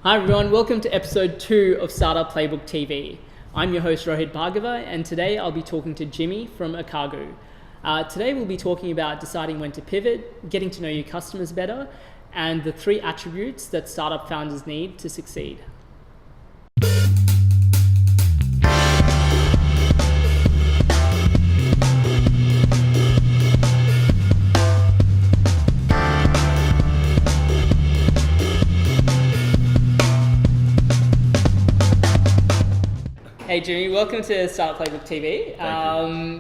Hi everyone, welcome to episode 2 of Startup Playbook TV. I'm your host Rohit Bhargava, and today I'll be talking to Jimmy from Akagu. Today we'll be talking about deciding when to pivot, getting to know your customers better, and the 3 attributes that startup founders need to succeed. Hey Jimmy, welcome to Startup Playbook TV.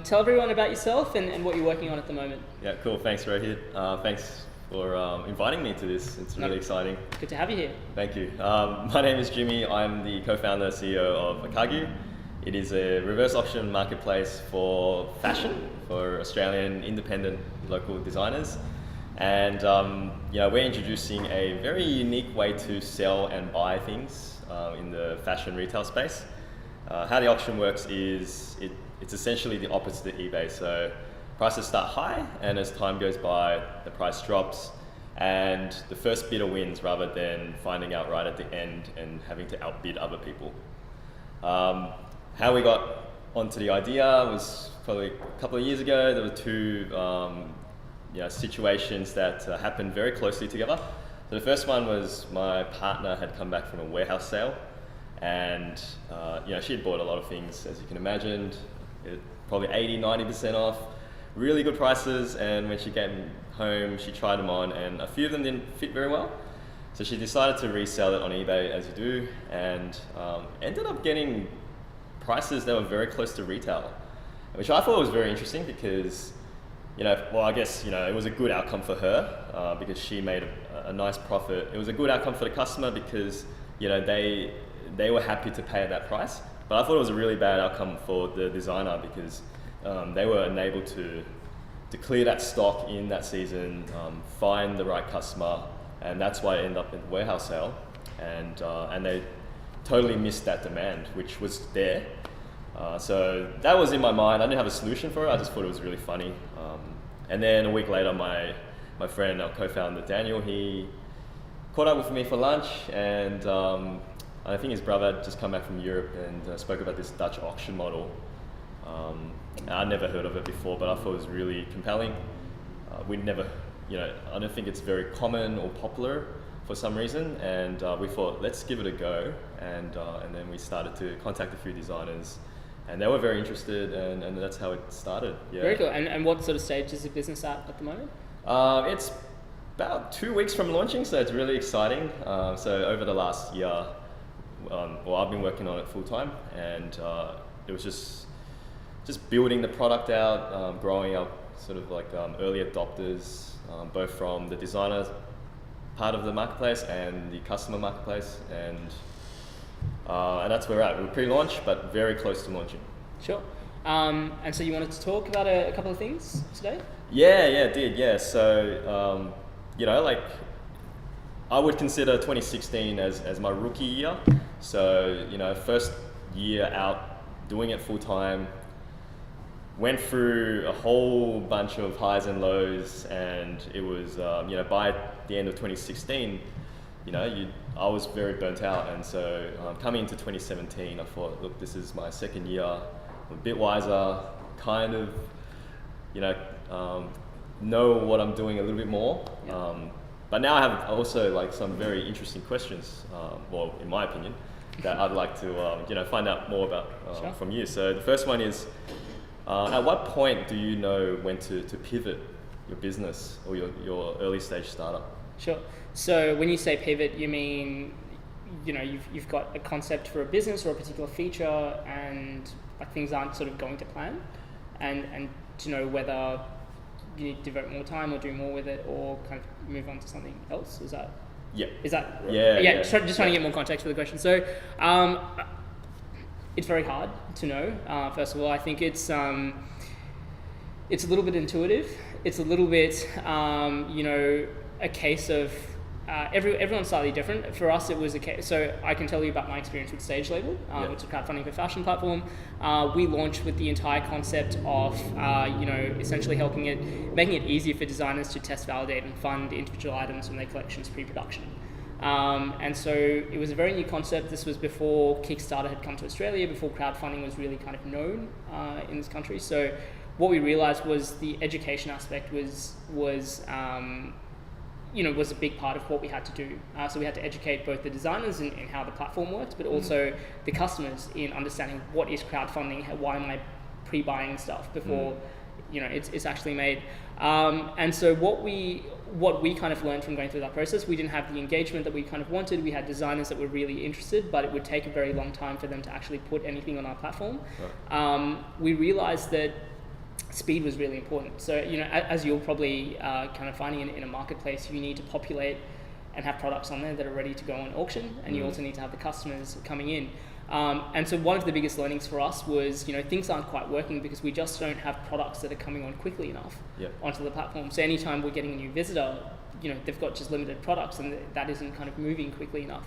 Tell everyone about yourself and what you're working on at the moment. Yeah, cool. Thanks, Rohit. Thanks for inviting me to this. It's really exciting. Good to have you here. Thank you. My name is Jimmy. I'm the co-founder CEO of Akagu. It is a reverse auction marketplace for fashion, for Australian independent local designers. And we're introducing a very unique way to sell and buy things in the fashion retail space. How the auction works is it's essentially the opposite of eBay. So prices start high, and as time goes by, the price drops, and the first bidder wins rather than finding out right at the end and having to outbid other people. How we got onto the idea was probably a couple of years ago. There were 2 situations that happened very closely together. So the first one was my partner had come back from a warehouse sale. And she had bought a lot of things, as you can imagine, probably 80-90% off, really good prices. And when she came home, she tried them on, and a few of them didn't fit very well. So she decided to resell it on eBay, as you do, and ended up getting prices that were very close to retail, which I thought was very interesting because, it was a good outcome for her because she made a nice profit. It was a good outcome for the customer because, they were happy to pay at that price. But I thought it was a really bad outcome for the designer because they were unable to clear that stock in that season, find the right customer, and that's why it ended up in the warehouse sale. And they totally missed that demand, which was there. So that was in my mind. I didn't have a solution for it. I just thought it was really funny. And then a week later, my friend, our co-founder Daniel, he caught up with me for lunch, and I think his brother had just come back from Europe and spoke about this Dutch auction model. I'd never heard of it before, but I thought it was really compelling. We'd never, I don't think it's very common or popular for some reason, and we thought, let's give it a go. And then we started to contact a few designers, and they were very interested, and that's how it started. Yeah. Very cool. And what sort of stage is the business at the moment? It's about 2 weeks from launching, so it's really exciting. So over the last year, I've been working on it full time, and it was just building the product out, growing up sort of like early adopters, both from the designer part of the marketplace and the customer marketplace, and that's where we're at. We're pre-launch, but very close to launching. Sure. And so you wanted to talk about a couple of things today? Yeah, did. Yeah. So I would consider 2016 as my rookie year. So, first year out doing it full time, went through a whole bunch of highs and lows, and it was, by the end of 2016, I was very burnt out. And so coming into 2017, I thought, look, this is my second year, I'm a bit wiser, kind of, know what I'm doing a little bit more. Yeah. But now I have also some very interesting questions, in my opinion, that I'd like to find out more about Sure. from you. So the first one is, at what point do you know when to pivot your business or your early stage startup? Sure. So when you say pivot, you mean, you've got a concept for a business or a particular feature, and things aren't sort of going to plan, and to know whether you need to devote more time or do more with it, or kind of move on to something else. Is that? Yeah. Is that? Yeah. Just trying to get more context for the question. So, it's very hard to know. First of all, I think it's a little bit intuitive. It's a little bit, a case of everyone's slightly different. For us, it was a case. So I can tell you about my experience with StageLabel, which is a crowdfunding for fashion platform. We launched with the entire concept of, essentially making it easier for designers to test, validate, and fund individual items from their collections pre-production. And so it was a very new concept. This was before Kickstarter had come to Australia, before crowdfunding was really kind of known in this country. So what we realized was the education aspect was a big part of what we had to do. So we had to educate both the designers in how the platform worked, but also the customers in understanding what is crowdfunding, why am I pre-buying stuff before it's actually made. And so what we kind of learned from going through that process, we didn't have the engagement that we kind of wanted. We had designers that were really interested, but it would take a very long time for them to actually put anything on our platform. Right. We realized that speed was really important. So, as you're probably kind of finding in a marketplace, you need to populate and have products on there that are ready to go on auction, and you also need to have the customers coming in. And so one of the biggest learnings for us was, things aren't quite working because we just don't have products that are coming on quickly enough onto the platform. So anytime we're getting a new visitor, they've got just limited products, and that isn't kind of moving quickly enough.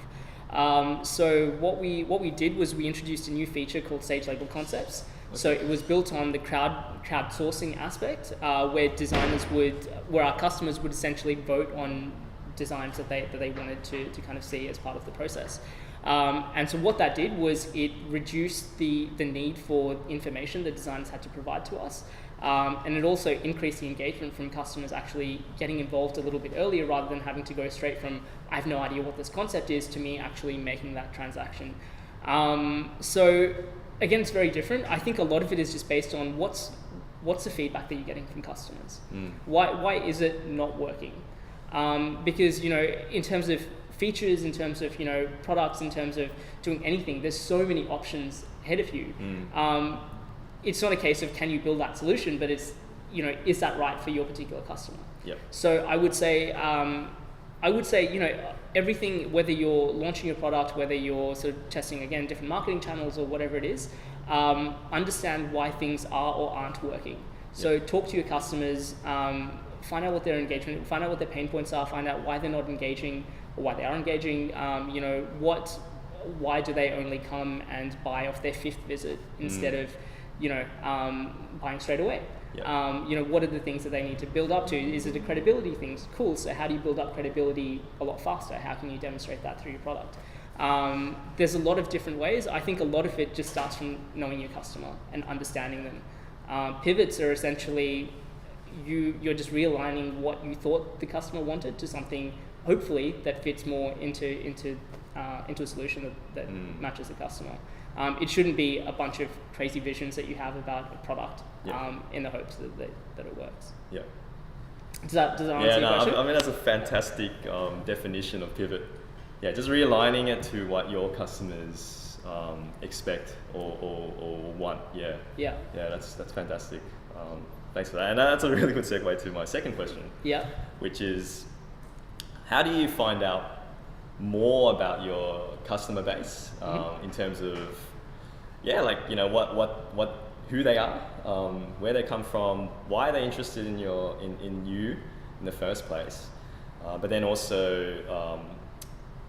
So what we did was we introduced a new feature called StageLabel Concepts. Okay. So it was built on the crowdsourcing aspect, where our customers would essentially vote on designs that they wanted to kind of see as part of the process. And so what that did was it reduced the need for information that designers had to provide to us. And it also increased the engagement from customers actually getting involved a little bit earlier, rather than having to go straight from, I have no idea what this concept is, to me actually making that transaction. So again, it's very different. I think a lot of it is just based on what's the feedback that you're getting from customers. Why is it not working? Because, in terms of features, in terms of, products, in terms of doing anything, there's so many options ahead of you. It's not a case of can you build that solution, but it's, is that right for your particular customer? Yep. So I would say, everything, whether you're launching a product, whether you're sort of testing, again, different marketing channels or whatever it is, understand why things are or aren't working. So talk to your customers, find out what their engagement, find out what their pain points are, find out why they're not engaging or why they are engaging. Why do they only come and buy off their 5th visit instead of, buying straight away? What are the things that they need to build up to? Is it a credibility thing? Cool. So how do you build up credibility a lot faster? How can you demonstrate that through your product? There's a lot of different ways. I think a lot of it just starts from knowing your customer and understanding them. Pivots are essentially you're just realigning what you thought the customer wanted to something, hopefully, that fits more into a solution that matches the customer. It shouldn't be a bunch of crazy visions that you have about a product in the hopes that it works. Yeah. Does that answer your question? I mean, that's a fantastic definition of pivot. Yeah, just realigning it to what your customers expect or want. Yeah, that's fantastic. Thanks for that. And that's a really good segue to my second question. Yeah. Which is, how do you find out more about your customer base in terms of, who they are, where they come from, why they're interested in you in the first place, but then also,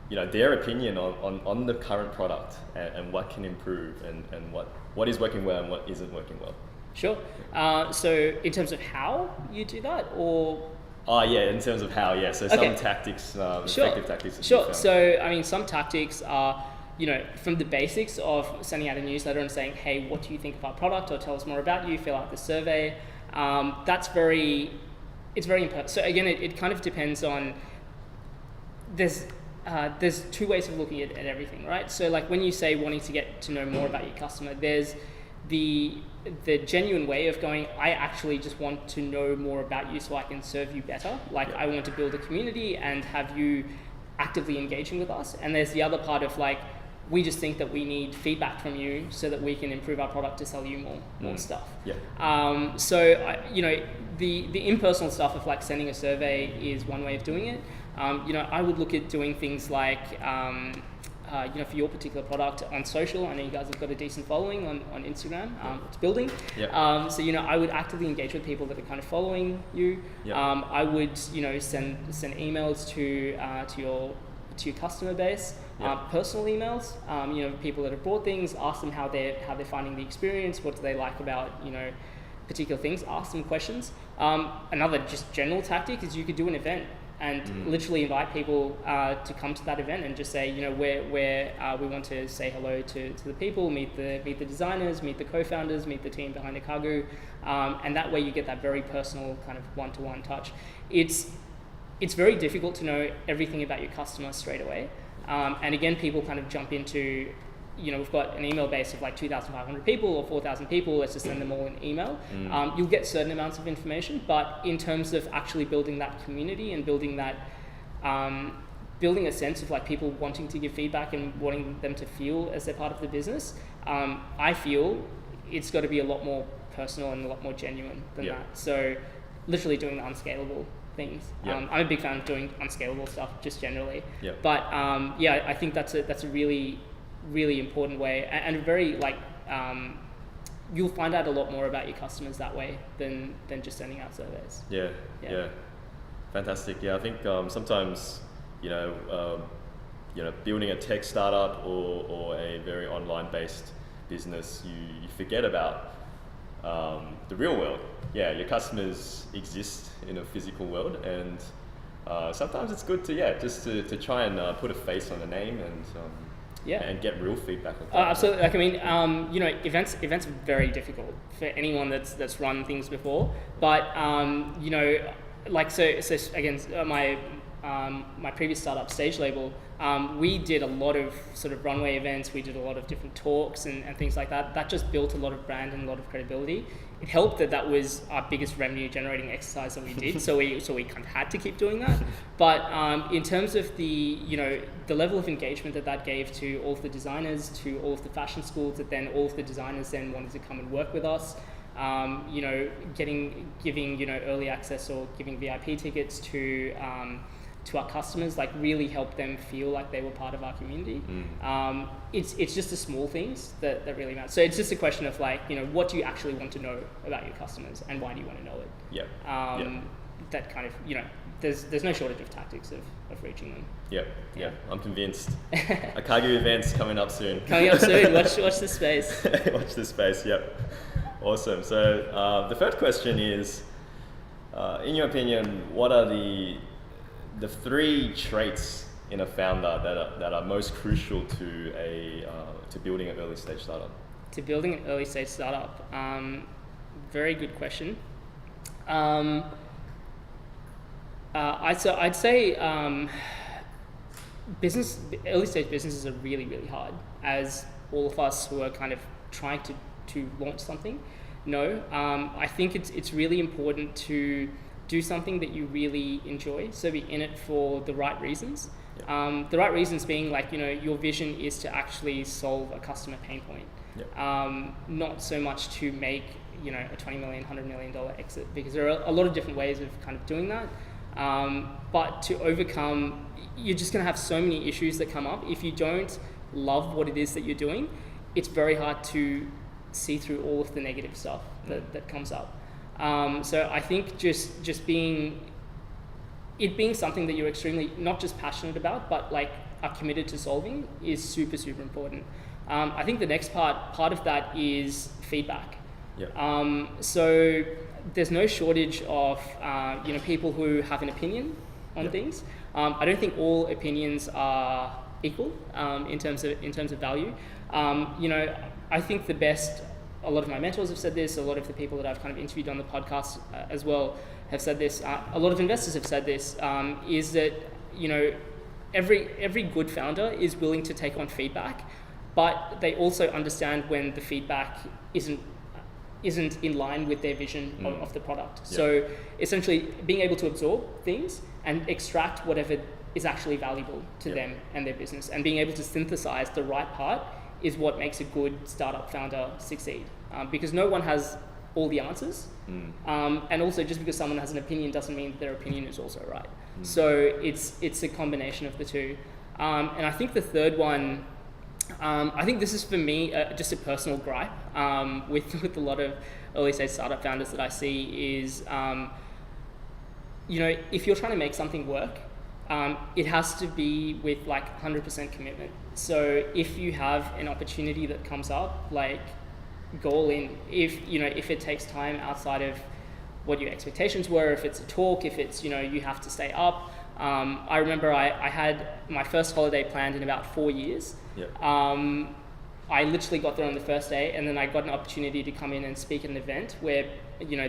their opinion on the current product and what can improve and what is working well and what isn't working well. Sure. So in terms of how you do that, or? In terms of how, So some tactics, effective tactics. Sure. So, I mean, some tactics are, from the basics of sending out a newsletter and saying, hey, what do you think of our product? Or tell us more about you, fill out the survey. It's very important. So again, it kind of depends on, there's 2 ways of looking at everything, right? So like when you say wanting to get to know more about your customer, there's the genuine way of going, I actually just want to know more about you so I can serve you better. I want to build a community and have you actively engaging with us. And there's the other part of we just think that we need feedback from you so that we can improve our product to sell you more stuff. The impersonal stuff of sending a survey is one way of doing it. I would look at doing things like, for your particular product on social. I know you guys have got a decent following on Instagram. It's building. So, I would actively engage with people that are kind of following you. I would, send emails to your customer base, personal emails, people that have bought things, ask them how they're finding the experience, what do they like about, particular things, ask them questions. Another just general tactic is you could do an event. and literally invite people to come to that event and just say, we want to say hello to the people, meet the designers, meet the co-founders, meet the team behind Akagu, and that way you get that very personal kind of one-to-one touch. It's very difficult to know everything about your customer straight away, and again, people kind of jump into, we've got an email base of like 2,500 people or 4,000 people, let's just send them all an email. You'll get certain amounts of information, but in terms of actually building that community and building that, building a sense of like people wanting to give feedback and wanting them to feel as they're part of the business, I feel it's got to be a lot more personal and a lot more genuine than that. So literally doing the unscalable things. I'm a big fan of doing unscalable stuff just generally. But I think that's a really important way, and very like you'll find out a lot more about your customers that way than just sending out surveys. Fantastic. I think sometimes building a tech startup or a very online based business, you forget about the real world. Your customers exist in a physical world, and sometimes it's good to try and put a face on a name and get real feedback. Absolutely. Like, I mean, events are very difficult for anyone that's run things before. But so again, my previous startup, StageLabel, we did a lot of sort of runway events. We did a lot of different talks and things like that. That just built a lot of brand and a lot of credibility. It helped that was our biggest revenue generating exercise that we did. so we kind of had to keep doing that. But in terms of the level of engagement that gave to all of the designers, to all of the fashion schools, that then all of the designers then wanted to come and work with us, giving early access or giving VIP tickets to our customers, like really helped them feel like they were part of our community. It's just the small things that really matter. So it's just a question of like, what do you actually want to know about your customers and why do you want to know it? That kind of, there's no shortage of tactics of reaching them. I'm convinced. Akagu events coming up soon. Watch this space. Watch this space. Awesome. So the first question is, in your opinion, what are the 3 traits in a founder that are most crucial to building an early stage startup? To building an early stage startup, very good question. I'd say early stage businesses are really, really hard, as all of us who are kind of trying to launch something know. I think it's really important to do something that you really enjoy, so be in it for the right reasons. The right reasons being like, your vision is to actually solve a customer pain point, not so much to make, a $20 million, $100 million exit, because there are a lot of different ways of kind of doing that. But to overcome, you're just going to have so many issues that come up. If you don't love what it is that you're doing, it's very hard to see through all of the negative stuff that comes up. So I think just being something that you're extremely not just passionate about, but like are committed to solving is super, super important. I think the next part of that is feedback. So there's no shortage of people who have an opinion on things. I don't think all opinions are equal in terms of value. I think the best. A lot of my mentors have said this. A lot of the people that I've kind of interviewed on the podcast as well have said this. A lot of investors have said this. Is that every good founder is willing to take on feedback, but they also understand when the feedback isn't in line with their vision of the product. So essentially, being able to absorb things and extract whatever is actually valuable to them and their business, and being able to synthesize the right part is what makes a good startup founder succeed, because no one has all the answers, and also just because someone has an opinion doesn't mean their opinion is also right. So it's a combination of the two, and I think the third one, I think this is for me just a personal gripe with a lot of early stage startup founders that I see is, if you're trying to make something work, it has to be with like 100% commitment. So if you have an opportunity that comes up, like go all in. If it takes time outside of what your expectations were, if it's a talk, if it's you have to stay up, I remember I had my first holiday planned in about 4 years. Yep. I literally got there on the first day, and then I got an opportunity to come in and speak at an event where,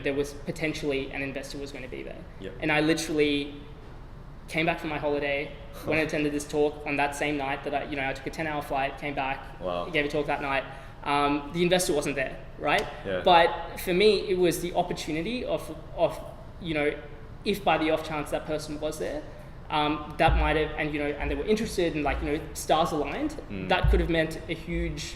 there was potentially an investor was going to be there. Yep. And I literally came back from my holiday, went and attended this talk on that same night that I took a 10-hour flight, came back, Wow. gave a talk that night. The investor wasn't there, right? Yeah. But for me, it was the opportunity of if by the off chance that person was there, that might have, and they were interested and stars aligned, that could have meant a huge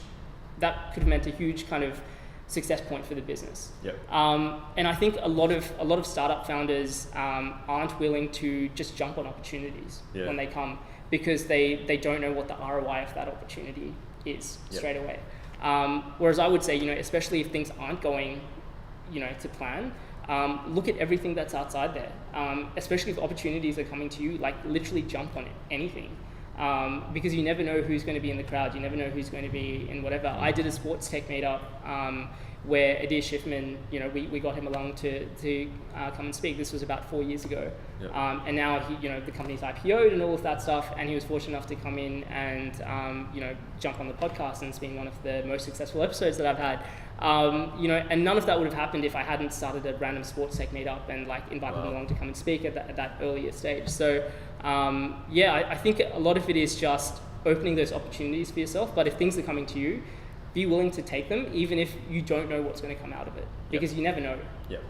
kind of success point for the business. Yep. And I think a lot of startup founders aren't willing to just jump on opportunities when they come, because they don't know what the ROI of that opportunity is straight away. Whereas I would say, especially if things aren't going, to plan, look at everything that's outside there. Especially if opportunities are coming to you, literally jump on it, anything. Because you never know who's going to be in the crowd. You never know who's going to be in whatever. I did a sports tech meetup where Adir Schiffman, we got him along to come and speak. This was about 4 years ago. Yep. And now he, the company's IPO'd and all of that stuff. And he was fortunate enough to come in and, jump on the podcast, and it's been one of the most successful episodes that I've had. And none of that would have happened if I hadn't started a random sports tech meetup and invited him along to come and speak at that earlier stage. So I think a lot of it is just opening those opportunities for yourself. But if things are coming to you, be willing to take them, even if you don't know what's going to come out of it, because you never know. Yep.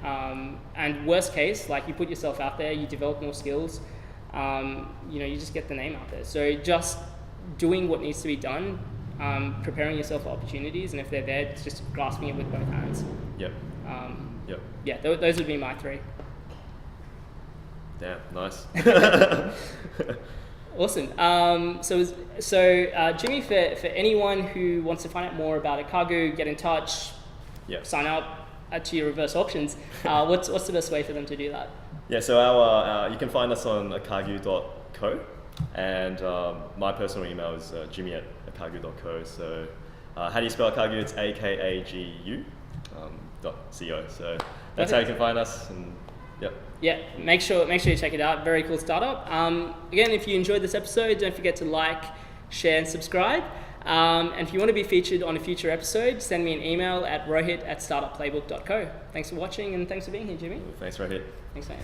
And worst case, you put yourself out there, you develop more skills, you just get the name out there. So just doing what needs to be done, preparing yourself for opportunities, and if they're there, it's just grasping it with both hands. Yep. Yeah, those would be my three. Damn, nice. Awesome. Jimmy, for anyone who wants to find out more about Akagu, get in touch, sign up to your reverse auctions, what's the best way for them to do that? Yeah, so our you can find us on akagu.co, and my personal email is jimmy@akagu.co. So how do you spell Akagu? It's AKAGU .co. So that's how you can find us. And yeah, make sure you check it out. Very cool startup. Again, if you enjoyed this episode, don't forget to like, share, and subscribe. And if you want to be featured on a future episode, send me an email at rohit@startupplaybook.co. Thanks for watching, and thanks for being here, Jimmy. Thanks, Rohit. Thanks, mate.